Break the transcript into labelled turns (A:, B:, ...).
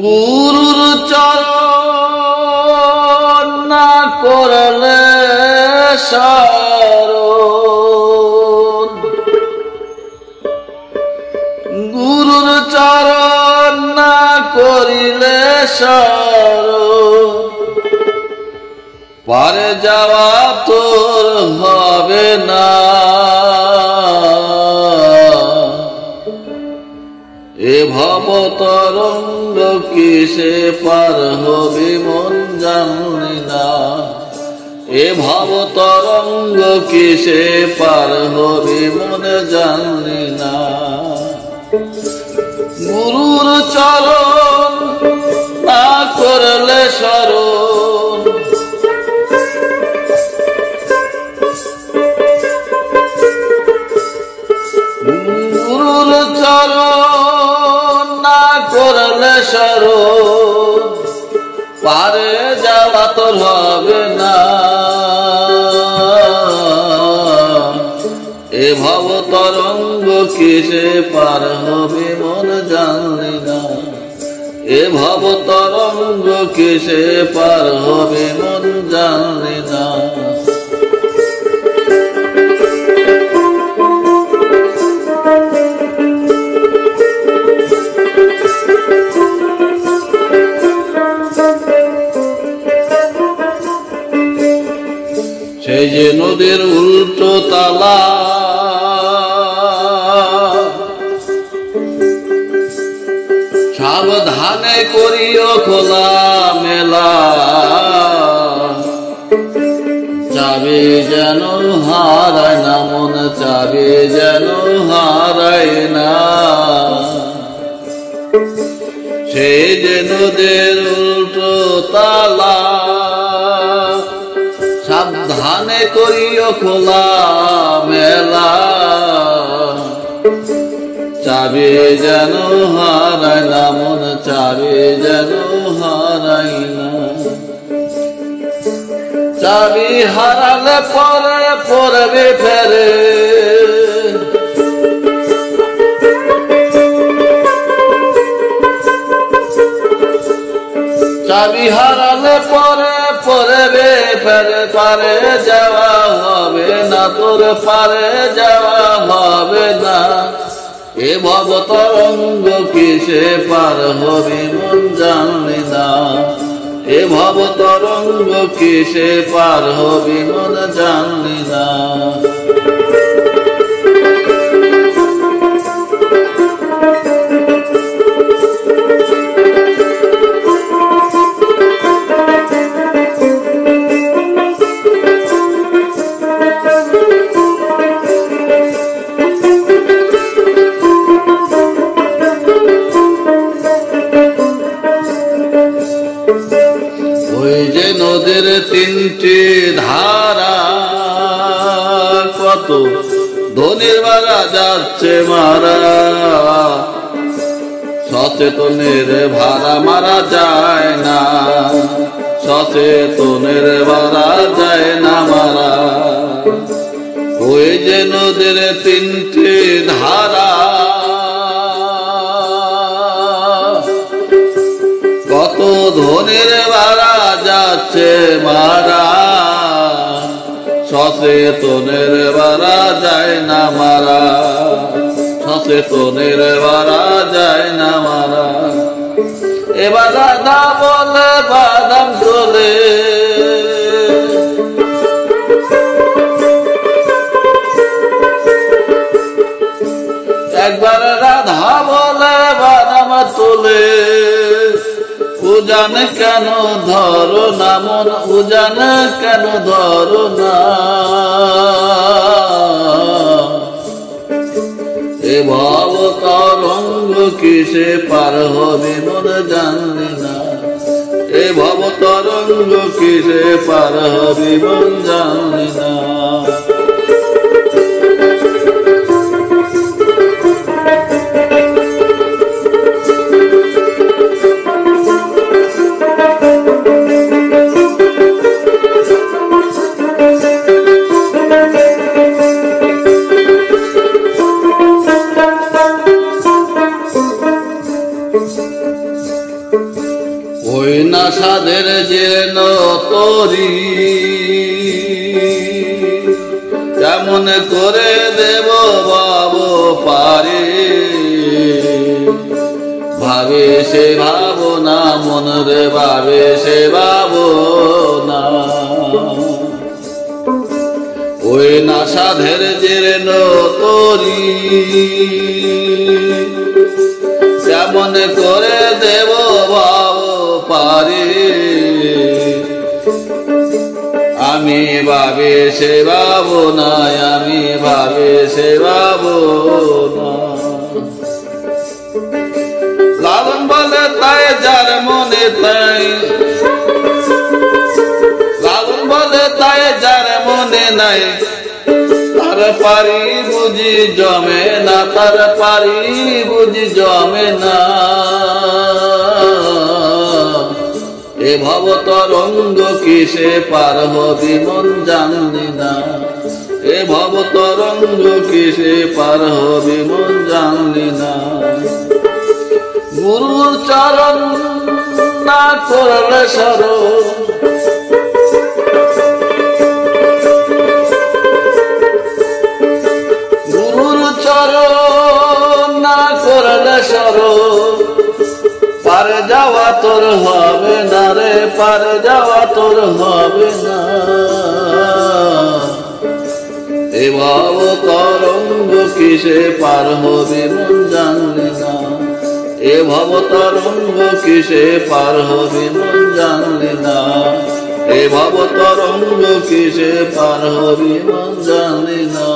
A: গুরুর চরণ না করলে শরণ, গুরুর চরণ না করিলে শরণ, পারে যাওয়া তোর হবে না। এ ভব তরঙ্গ কিসে পার হবি মন জানি না, এ ভব তরঙ্গ কিসে পার হবি মন জানি না। গুরুর চরণ না করলে শরণ, গুরুর চরণ না করলে শরণ, পারে যাওয়া তোর হবে না। এ ভব তরঙ্গ কিসে পার হবে মন জানি না, এ ভব তরঙ্গ কিসে পার হবে মন জানি না। সেই যে নদীর উল্টো তালা, সাবধানে করিও খোলা মেলা, চাবি যেন হারায় না মন, চাবি যেন হারায় না। সেই যে নদীর উল্টো তালা, সাবধানে করিও খোলা মেলা, চাবি যেন হারায় না মন, চাবি যেন হারায় না। চাবি হারালে পরে পড়বে ফেরে, চাবি হারালে পরে পড়বে ফেরে, পারে যাওয়া হবে না তোর, পারে যাওয়া হবে না। এ ভব তরঙ্গ কিসে পার হবি মন জানি না, এ ভব তরঙ্গ কিসে পার হবি মন জানি না। ওই যে নদীর তিনটি ধারা, কত ধনির মারা যাচ্ছে মারা, সচেতনের ভাড়া মারা যায় না, সচেতনের ভাড়া যায় না মারা। ওই যে নদীর তিনটি ধারা, কত ধনের ভাড়া যাচ্ছে মারা, সচেতনের ভাড়া যায় না মারা, সচেতনের ভাড়া যায় না মারা। এবার দাদা বলে বাদাম তোলে, একবার রাধা বলে বাদাম তোলে। উজান কেন ধরো না মন, উজান কেন ধরো না। এ ভব তরঙ্গ কিসে পার হবে মন জানি না, এ ভব তরঙ্গ কিসে পার হবে মন জানি না। সাধের জীর্ণ তরি কেমন করে দেব বাবু পারে ভাবে সে ভাবনা মন রে ভাবে সে ভাবনা ওই না সাধের জীর্ণ তরি কেমন করে দেব বাবু পারে আমি ভাবে সে ভাবনা আমি ভাবে সে ভাবনা লালন বলে তাই যার মনে তাই লালন বলে তাই যার মনে নাই তার পারি বুঝি জমে না তার পারি বুঝি জমে না এ ভব তরঙ্গ কিসে পার হবি মন জানলি না এ ভব তরঙ্গ কিসে পার হবি মন জানলি না গুরুর চরণ না করলে শরণ গুরুর চরণ না করলে শরণ পারে যাওয়া তোর হবে না রে পারে যাওয়া তোর হবে না এ ভব তরঙ্গ কিসে পার হবে মন জানলি না এ ভব তরঙ্গ কিসে পার হবে মন জানলি না এ ভব তরঙ্গ কিসে পার হবে মন জানলি না।